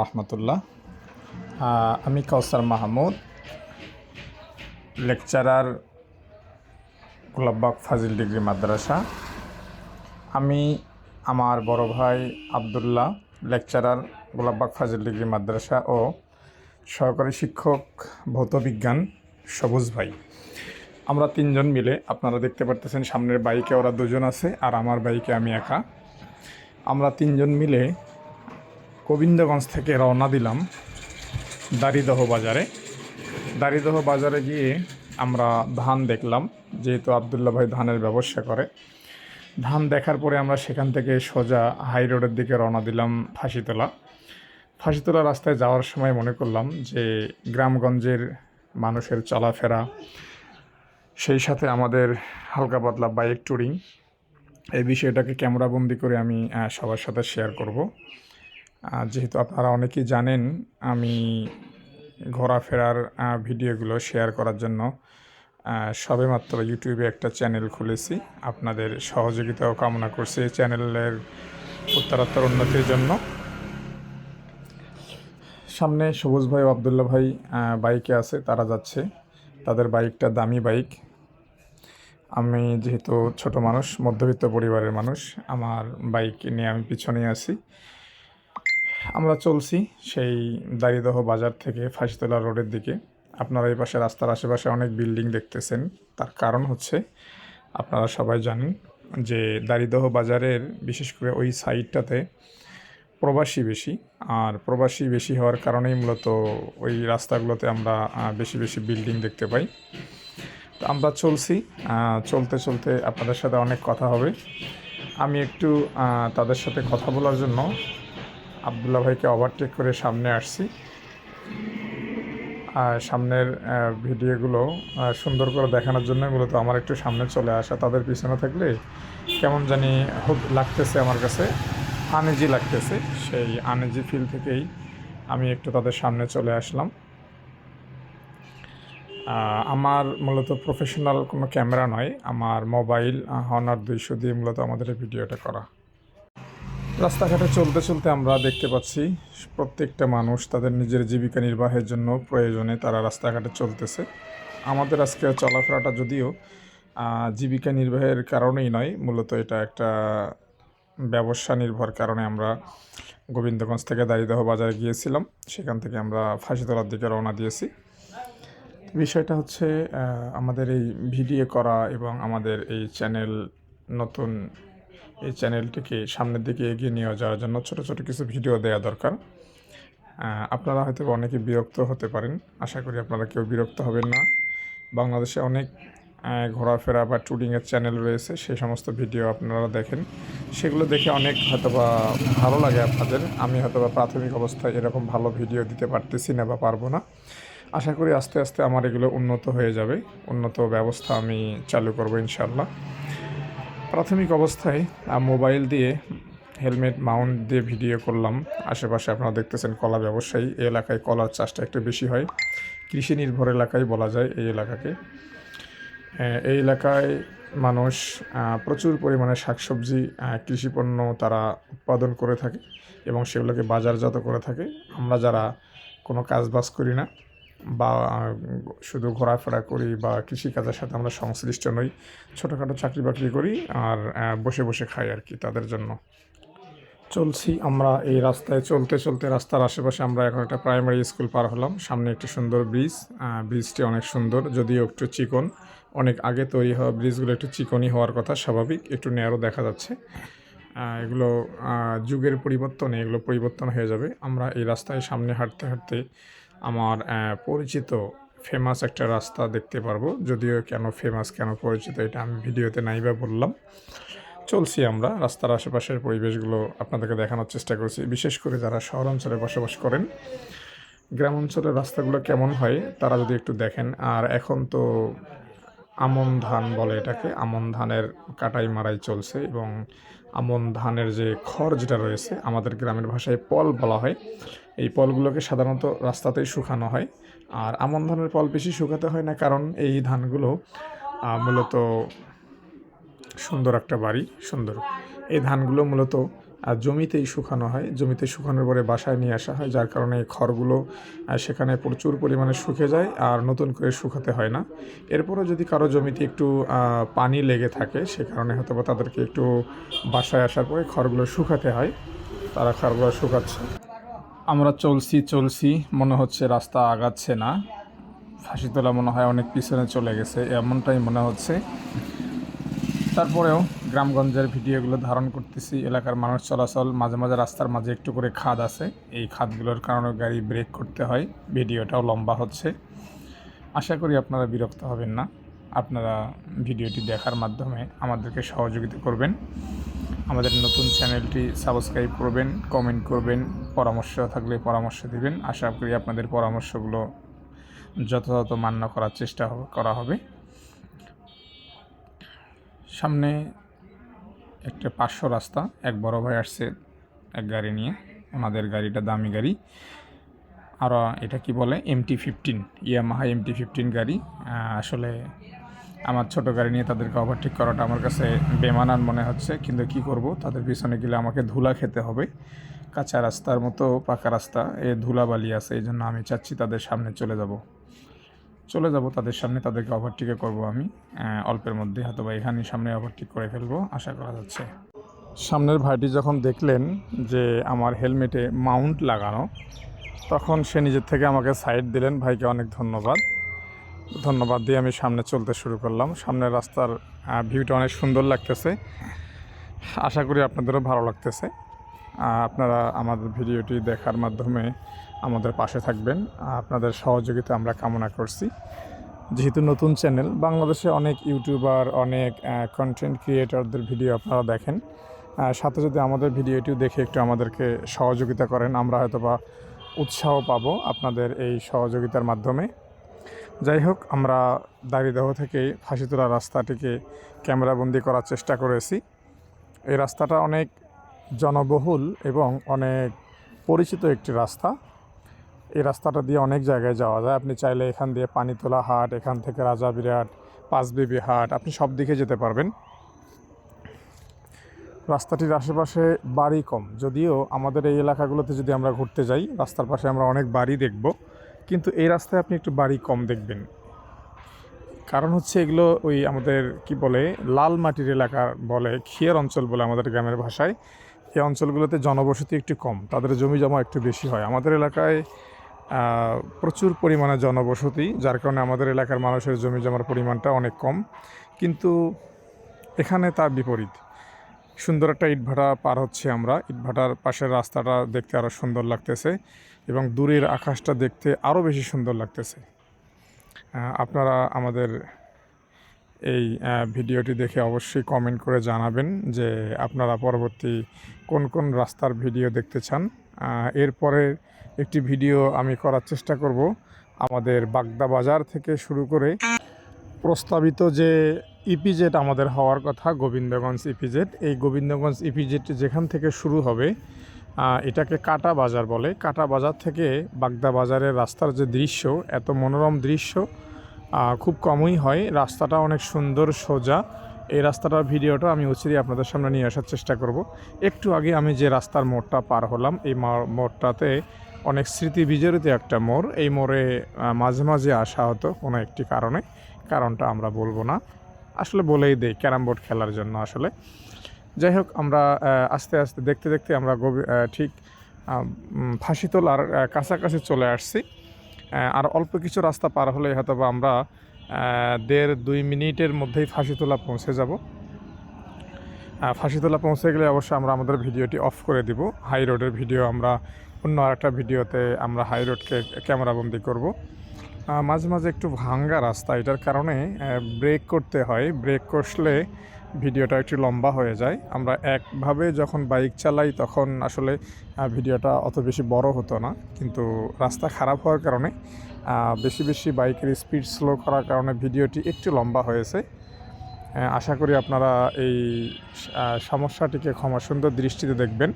রহমতুল্লাহ। আমি কাউসার মাহমুদ, লেকচারার গোলাপবাগ ফাজিল ডিগ্রি মাদ্রাসা। আমি আমার বড় ভাই আবদুল্লাহ, লেকচারার গোলাপবাগ ফাজিল ডিগ্রি মাদ্রাসা ও সহকারী শিক্ষক ভৌতবিজ্ঞান সবুজ ভাই। আমরা তিনজন মিলে, আপনারা দেখতে পারতেছেন সামনের বাইকে ওরা দুজন আছে আর আমার বাইকে আমি একা। আমরা তিনজন মিলে গোবিন্দগঞ্জ থেকে রওনা দিলাম দাড়িদহ বাজারে। দাড়িদহ বাজারে গিয়ে আমরা ধান দেখলাম, যেহেতু আবদুল্লাহ ভাই ধানের ব্যবসা করে। ধান দেখার পরে আমরা সেখান থেকে সোজা হাই রোডের দিকে রওনা দিলাম ফাঁসিতলা রাস্তায় যাওয়ার সময় মনে করলাম যে গ্রামগঞ্জের মানুষের চলাফেরা, সেই সাথে আমাদের হালকা পাতলা বাইক ট্যুরিং, এই বিষয়টাকে ক্যামেরাবন্দি করে আমি সবার সাথে শেয়ার করব। যেহেতু আপনারা অনেকেই জানেন, আমি ঘোরাফেরার ভিডিওগুলো শেয়ার করার জন্য সবেমাত্র ইউটিউবে একটা চ্যানেল খুলেছি। আপনাদের সহযোগিতাও কামনা করছি এই চ্যানেলের উত্তরোত্তর উন্নতির জন্য। সামনে সবুজ ভাই ও আবদুল্লাহ ভাই বাইকে আছে, তারা যাচ্ছে, তাদের বাইকটা দামি বাইক। আমি যেহেতু ছোট মানুষ, মধ্যবিত্ত পরিবারের মানুষ, আমার বাইক নিয়ে আমি পিছনে আছি। আমরা চলছি সেই দাড়িদহ বাজার থেকে ফাঁসিতলা রোডের দিকে। আপনারা এই পাশে রাস্তার আশেপাশে অনেক বিল্ডিং দেখতেছেন, তার কারণ হচ্ছে আপনারা সবাই জানেন যে দাড়িদহ বাজারের বিশেষ করে ওই সাইডটাতে প্রবাসী বেশি, আর প্রবাসী বেশি হওয়ার কারণেই মূলত ওই রাস্তাগুলোতে আমরা বেশি বেশি বিল্ডিং দেখতে পাই। তো আমরা চলছি, চলতে চলতে আপনাদের সাথে অনেক কথা হবে। আমি একটু তাদের সাথে কথা বলার জন্য আবদুল্লাহ ভাইকে ওভারটেক করে সামনে আসছি। সামনের ভিডিওগুলো সুন্দর করে দেখানোর জন্য মূলত আমার একটু সামনে চলে আসা। তাদের পিছনে থাকলে কেমন জানি লাগতেছে, আমার কাছে আনইজি লাগতেছে। সেই আনইজি ফিল থেকেই আমি একটু তাদের সামনে চলে আসলাম। আমার মূলত প্রফেশনাল কোনো ক্যামেরা নয়, আমার মোবাইল হনার 200 দিয়ে মূলত আমাদের এই ভিডিওটা করা। রাস্তাঘাটে চলতে চলতে আমরা দেখতে পাচ্ছি প্রত্যেকটা মানুষ তাদের নিজের জীবিকা নির্বাহের জন্য প্রয়োজনে তারা রাস্তাঘাটে চলতেছে। আমাদের আজকে চলাফেরাটা যদিও জীবিকা নির্বাহের কারণেই নয়, মূলত এটা একটা ব্যবসা নির্ভর কারণে আমরা গোবিন্দগঞ্জ থেকে দাড়িদহ বাজারে গিয়েছিলাম, সেখান থেকে আমরা ফাঁসিতলার দিকে রওনা দিয়েছি। বিষয়টা হচ্ছে আমাদের এই ভিডিও করা এবং আমাদের এই চ্যানেল, নতুন এই চ্যানেলটিকে সামনের দিকে এগিয়ে নিয়ে যাওয়ার জন্য ছোট ছোট কিছু ভিডিও দেওয়া দরকার। আপনারা হয়তো অনেকে বিরক্ত হতে পারেন, আশা করি আপনারা কেউ বিরক্ত হবেন না। বাংলাদেশে অনেক ঘোরাফেরা বা ট্যুরিংয়ের চ্যানেল রয়েছে, সেই সমস্ত ভিডিও আপনারা দেখেন, সেগুলো দেখে অনেক হয়তোবা ভালো লাগে আপনাদের। আমি হয়তোবা প্রাথমিক অবস্থায় এরকম ভালো ভিডিও দিতে পারতেছি না বা পারবো না। আশা করি আস্তে আস্তে আমার এগুলো উন্নত হয়ে যাবে, উন্নত ব্যবস্থা আমি চালু করব ইনশাআল্লাহ। প্রাথমিক অবস্থায় মোবাইল দিয়ে হেলমেট মাউন্ট দিয়ে ভিডিও করলাম। আশেপাশে আপনারা দেখতেছেন কলা ব্যবসায়ী, এই এলাকায় কলার চাষটা একটু বেশি হয়, কৃষি নির্ভর এলাকায় বলা যায় এই এলাকাকে। এই এলাকায় মানুষ প্রচুর পরিমাণে শাকসবজি, কৃষিপণ্য তারা উৎপাদন করে থাকে এবং সেগুলোকে বাজারজাত করে থাকে। আমরা যারা কোনো কাজবাজ করি না বা শুধু ঘোরাফেরা করি বা কৃষিকাজের সাথে আমরা সংশ্লিষ্ট নই, ছোটোখাটো চাকরি বাকরি করি আর বসে বসে খাই আর কি, তাদের জন্য চলছি আমরা এই রাস্তায়। চলতে চলতে রাস্তার আশেপাশে আমরা এখন একটা প্রাইমারি স্কুল পার হলাম, সামনে একটি সুন্দর ব্রিজ। ব্রিজটি অনেক সুন্দর, যদিও একটু চিকন, অনেক আগে তৈরি হওয়া ব্রিজগুলো একটু চিকনই হওয়ার কথা, স্বাভাবিক, একটু ন্যারো দেখা যাচ্ছে। এগুলো যুগের পরিবর্তনে এগুলো পরিবর্তন হয়ে যাবে। আমরা এই রাস্তায় সামনে হাঁটতে হাঁটতে আমার পরিচিত ফেমাস একটা রাস্তা দেখতে পারবো, যদিও কেন ফেমাস, কেন পরিচিত, এটা আমি ভিডিওতে নাইবা বললাম। চলছি আমরা রাস্তার আশেপাশের পরিবেশগুলো আপনাদেরকে দেখানোর চেষ্টা করছি, বিশেষ করে যারা শহর অঞ্চলে বসবাস করেন। গ্রাম অঞ্চলের রাস্তাগুলো কেমন হয় তারা যদি একটু দেখেন। আর এখন তো আমন ধান বলে এটাকে, আমন ধানের কাটাই মারাই চলছে এবং আমন ধানের যে খড় যেটা রয়েছে, আমাদের গ্রামের ভাষায় পল বলা হয়, এই পলগুলোকে সাধারণত রাস্তাতেই শুকানো হয়। আর আমন ধানের পল বেশি শুকাতে হয় না, কারণ এই ধানগুলো মূলত সুন্দর একটা বাড়ি, সুন্দর এই ধানগুলো মূলত জমিতেই শুকানো হয়। জমিতে শুকানোর পরে বাসায় নিয়ে আসা হয়, যার কারণে খড়গুলো সেখানে প্রচুর পরিমাণে শুকে যায় আর নতুন করে শুকাতে হয় না। এরপরও যদি কারো জমিতে একটু পানি লেগে থাকে, সে কারণে হয়তো বা তাদেরকে একটু বাসায় আসার পরে খড়গুলো শুকাতে হয়। তারা খড়গুলো শুকাচ্ছে। আমরা চলছি মনে হচ্ছে রাস্তা আগাচ্ছে না। ফাঁসিতলা মনে হয় অনেক পিছনে চলে গেছে, এমনটাই মনে হচ্ছে। তারপরেও গ্রামগঞ্জের ভিডিওগুলো ধারণ করতেছি। এলাকার মানুষ চলাচল, মাঝে মাঝে রাস্তার মাঝে একটু করে খাদ আছে, এই খাদগুলোর কারণে গাড়ি ব্রেক করতে হয়। ভিডিওটাও লম্বা হচ্ছে। আশা করি আপনারা বিরক্ত হবেন না। আপনারা ভিডিওটি দেখার মাধ্যমে আমাদেরকে সহযোগিতা করবেন। আমাদের নতুন চ্যানেলটি সাবস্ক্রাইব করবেন, কমেন্ট করবেন, পরামর্শ থাকলে পরামর্শ দিবেন। আশা করি আপনাদের পরামর্শগুলো যথাযথ মান্য করার চেষ্টা করা হবে। সামনে একটা 500 রাস্তা, এক বড় ভাই আসছে এক গাড়ি নিয়ে। ওনাদের গাড়িটা দামি গাড়ি, আর এটা কি বলে MT-15, ইয়ামাহা MT-15 গাড়ি। আসলে আমার ছোট গাড়ি নিয়ে তাদেরকে ওভারটেক করাটা আমার কাছে বেমানান মনে হচ্ছে, কিন্তু কি করব, তাদের পিছনে গেলে আমাকে ধুলা খেতে হবে। কাঁচা রাস্তার মতো পাকা রাস্তা, ধুলাবালি আছে, এই জন্য আমি চাচ্ছি তাদের সামনে চলে যাব তাদের সামনে, তাদেরকে ওভারটেক করব আমি অল্পের মধ্যে, হয়তো বা এখানে সামনে ওভারটেক করে ফেলবো আশা করা যাচ্ছে। সামনের ভাইটি যখন দেখলেন যে আমার হেলমেটে মাউন্ট লাগানো, তখন সে নিজের থেকে আমাকে সাইড দিলেন। ভাইকে অনেক ধন্যবাদ দিয়ে আমি সামনে চলতে শুরু করলাম। সামনের রাস্তার ভিউটা অনেক সুন্দর লাগতেছে। আশা করি আপনাদেরও ভালো লাগতেছে। আপনারা আমাদের ভিডিওটি দেখার মাধ্যমে আমাদের পাশে থাকবেন। আপনাদের সহযোগিতা আমরা কামনা করছি। যেহেতু নতুন চ্যানেল, বাংলাদেশে অনেক ইউটিউবার, অনেক কন্টেন্ট ক্রিয়েটরদের ভিডিও আপনারা দেখেন, সাথে যদি আমাদের ভিডিওটিও দেখে একটু আমাদেরকে সহযোগিতা করেন, আমরা হয়তো বা উৎসাহ পাবো আপনাদের এই সহযোগিতার মাধ্যমে। যাই হোক, আমরা দাড়িদহ থেকে ফাঁসিতলা রাস্তাটিকে ক্যামেরাবন্দি করার চেষ্টা করেছি। এই রাস্তাটা অনেক জনবহুল এবং অনেক পরিচিত একটি রাস্তা। এই রাস্তাটা দিয়ে অনেক জায়গায় যাওয়া যায়। আপনি চাইলে এখান দিয়ে পানিতোলা হাট, এখান থেকে রাজাবিরাট, পাঁচবিবি হাট, আপনি সব দিকে যেতে পারবেন। রাস্তাটির আশেপাশে বাড়ি কম, যদিও আমাদের এই এলাকাগুলোতে যদি আমরা ঘুরতে যাই, রাস্তার পাশে আমরা অনেক বাড়ি দেখব, কিন্তু এই রাস্তায় আপনি একটু বাড়ি কম দেখবেন। কারণ হচ্ছে এগুলো ওই আমাদের কি বলে, লাল মাটির এলাকা বলে, খিয়ার অঞ্চল বলে আমাদের গ্রামের ভাষায়। এই অঞ্চলগুলোতে জনবসতি একটু কম, তাদের জমি জমা একটু বেশি হয়। আমাদের এলাকায় প্রচুর পরিমাণে জনবসতি, যার কারণে আমাদের এলাকার মানুষের জমি জমার পরিমাণটা অনেক কম। কিন্তু এখানে তার বিপরীত। সুন্দর একটা ইটভাটা পার হচ্ছে আমরা। ইটভাটার পাশের রাস্তাটা দেখতে আরও সুন্দর লাগতেছে এবং দূরের আকাশটা দেখতে আরও বেশি সুন্দর লাগতেছে। আপনারা আমাদের এই ভিডিওটি দেখে অবশ্যই কমেন্ট করে জানাবেন যে আপনারা পরবর্তী কোন কোন রাস্তার ভিডিও দেখতে চান। এরপরে একটি ভিডিও আমি করার চেষ্টা করব আমাদের বাগদা বাজার থেকে শুরু করে প্রস্তাবিত যে ইপিজেড আমাদের হওয়ার কথা, গোবিন্দগঞ্জ ইপিজেড। এই গোবিন্দগঞ্জ ইপিজেড যেখান থেকে শুরু হবে, এটাকে কাটা বাজার বলে। কাটা বাজার থেকে বাগদা বাজারের রাস্তার যে দৃশ্য, এত মনোরম দৃশ্য খুব কমই হয়। রাস্তাটা অনেক সুন্দর, সোজা। এই রাস্তাটার ভিডিওটা আমি অচিরেই আপনাদের সামনে নিয়ে আসার চেষ্টা করব। একটু আগে আমি যে রাস্তার মোড়টা পার হলাম, এই মোড়টাতে অনেক স্মৃতি বিজড়িত একটা মোড়। এই মোড়ে মাঝে মাঝে আসা হতো কোনো একটি কারণটা আমরা বলবো না, আসলে বলেই দেই, ক্যারাম বোর্ড খেলার জন্য আসলে। যাই হোক, আমরা আস্তে আস্তে দেখতে দেখতে আমরা ঠিক ফাঁসিতলার কাছাকাছি চলে আসছি। আর অল্প কিছু রাস্তা পার হলে হয়তো বা আমরা 1.5-2 মিনিটের মধ্যেই ফাঁসিতলা পৌঁছে যাব। ফাঁসিতলা পৌঁছে গেলে অবশ্যই আমরা আমাদের ভিডিওটি অফ করে দিব। হাই রোডের ভিডিও আমরা অন্য আরেকটা ভিডিওতে আমরা হাই রোডকে ক্যামেরাবন্দি করব। মাঝে মাঝে একটু ভাঙ্গা রাস্তা, এটার কারণে ব্রেক করতে হয়। ব্রেক করলে ভিডিওটা একটু লম্বা হয়ে যায়। আমরা একভাবে যখন বাইক চালাই তখন আসলে ভিডিওটা অত বেশি বড় হতো না, কিন্তু রাস্তা খারাপ হওয়ার কারণে বেশি বাইকের স্পিড স্লো করার কারণে ভিডিওটি একটু লম্বা হয়েছে। আশা করি আপনারা এই সমস্যাটিকে ক্ষমা সুন্দর দৃষ্টিতে দেখবেন।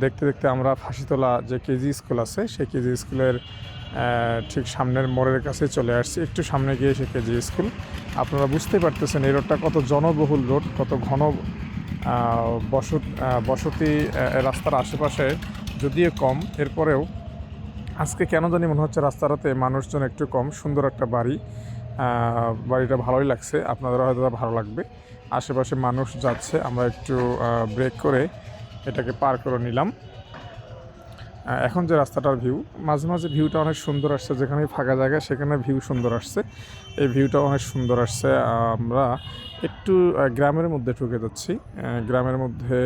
দেখতে দেখতে আমরা ফাঁসিতলা যে কেজি স্কুল আছে, সেই কেজি স্কুলের ঠিক সামনের মোড়ের কাছে চলে আসছি। একটু সামনে গিয়ে সে কেজি স্কুল। আপনারা বুঝতে পারতেছেন এই রোডটা কত জনবহুল রোড, কত ঘন বসতি রাস্তার আশেপাশে যদিও কম, এরপরেও আজকে কেন জানি মনে হচ্ছে রাস্তাটাতে মানুষজন একটু কম। সুন্দর একটা বাড়ি, বাড়িটা ভালোই লাগছে, আপনাদেরও হয়তো ভালো লাগবে। আশেপাশে মানুষ যাচ্ছে, আমরা একটু ব্রেক করে এটাকে পার করে নিলাম। এখন যে রাস্তাটার ভিউ, মাঝে মাঝে ভিউটা অনেক সুন্দর আসছে, যেখানে ফাঁকা জায়গা সেখানে ভিউ সুন্দর আসছে, এই ভিউটা অনেক সুন্দর আসছে। আমরা একটু গ্রামের মধ্যে ঢুকে যাচ্ছি। গ্রামের মধ্যে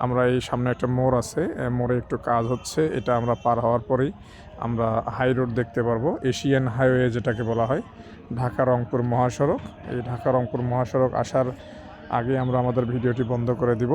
আমরা এই সামনে একটা মোড় আছে, মোড়ে একটু কাজ হচ্ছে, এটা আমরা পার হওয়ার পরেই আমরা হাই রোড দেখতে পারবো, এশিয়ান হাইওয়ে যেটাকে বলা হয়, ঢাকা রংপুর মহাসড়ক। এই ঢাকা রংপুর মহাসড়ক আসার আগে আমরা আমাদের ভিডিওটি বন্ধ করে দিব।